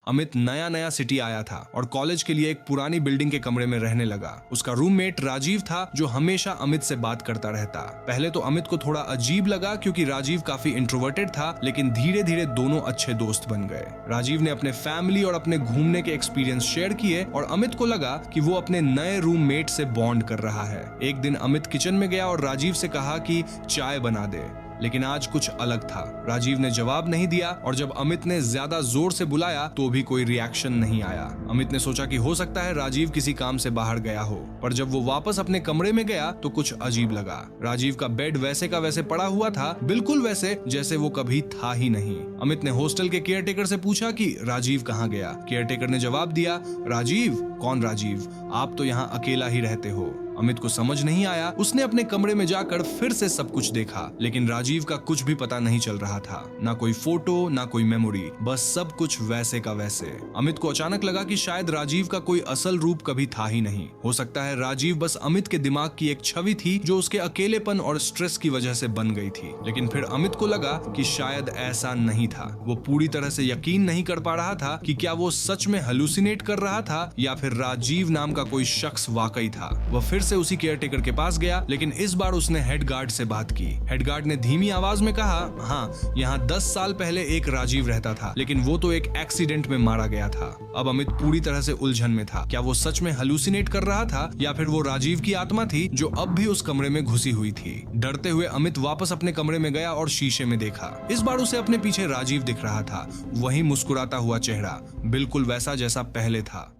अमित नया नया सिटी आया था और कॉलेज के लिए एक पुरानी बिल्डिंग के कमरे में रहने लगा। उसका रूममेट राजीव था जो हमेशा अमित से बात करता रहता। पहले तो अमित को थोड़ा अजीब लगा क्योंकि राजीव काफी इंट्रोवर्टेड था, लेकिन धीरे धीरे दोनों अच्छे दोस्त बन गए। राजीव ने अपने फैमिली और अपने घूमने के एक्सपीरियंस शेयर किए और अमित को लगा कि वो अपने नए रूममेट से बॉन्ड कर रहा है। एक दिन अमित किचन में गया और राजीव से कहा कि चाय बना दे, लेकिन आज कुछ अलग था। राजीव ने जवाब नहीं दिया और जब अमित ने ज्यादा जोर से बुलाया तो भी कोई रिएक्शन नहीं आया। अमित ने सोचा कि हो सकता है राजीव किसी काम से बाहर गया हो, पर जब वो वापस अपने कमरे में गया तो कुछ अजीब लगा। राजीव का बेड वैसे का वैसे पड़ा हुआ था, बिल्कुल वैसे जैसे वो कभी था ही नहीं। अमित ने हॉस्टल के केयरटेकर से पूछा कि राजीव कहाँ गया। केयरटेकर ने जवाब दिया, राजीव? कौन राजीव? आप तो यहाँ अकेला ही रहते हो। अमित को समझ नहीं आया। उसने अपने कमरे में जाकर फिर से सब कुछ देखा, लेकिन राजीव का कुछ भी पता नहीं चल रहा था। ना कोई फोटो, ना कोई मेमोरी, बस सब कुछ वैसे का वैसे। अमित को अचानक लगा कि शायद राजीव का कोई असल रूप कभी था ही नहीं। हो सकता है राजीव बस अमित के दिमाग की एक छवि थी जो उसके अकेलेपन और स्ट्रेस की वजह से बन गई थी। लेकिन फिर अमित को लगा कि शायद ऐसा नहीं था। वो पूरी तरह से यकीन नहीं कर पा रहा था कि क्या वो सच में हेलुसिनेट कर रहा था या फिर राजीव नाम का कोई शख्स वाकई था। वह फिर से उसी केयरटेकर के पास गया, लेकिन इस बार उसने हेड गार्ड से बात की। हेड गार्ड ने धीमी आवाज में कहा, हाँ, यहाँ 10 साल पहले एक राजीव रहता था, लेकिन वो तो एक एक्सीडेंट में मारा गया था। अब अमित पूरी तरह से उलझन में था। क्या वो सच में हेलुसिनेट कर रहा था या फिर वो राजीव की आत्मा थी जो अब भी उस कमरे में घुसी हुई थी। डरते हुए अमित वापस अपने कमरे में गया और शीशे में देखा। इस बार उसे अपने पीछे राजीव दिख रहा था, वही मुस्कुराता हुआ चेहरा, बिल्कुल वैसा जैसा पहले था।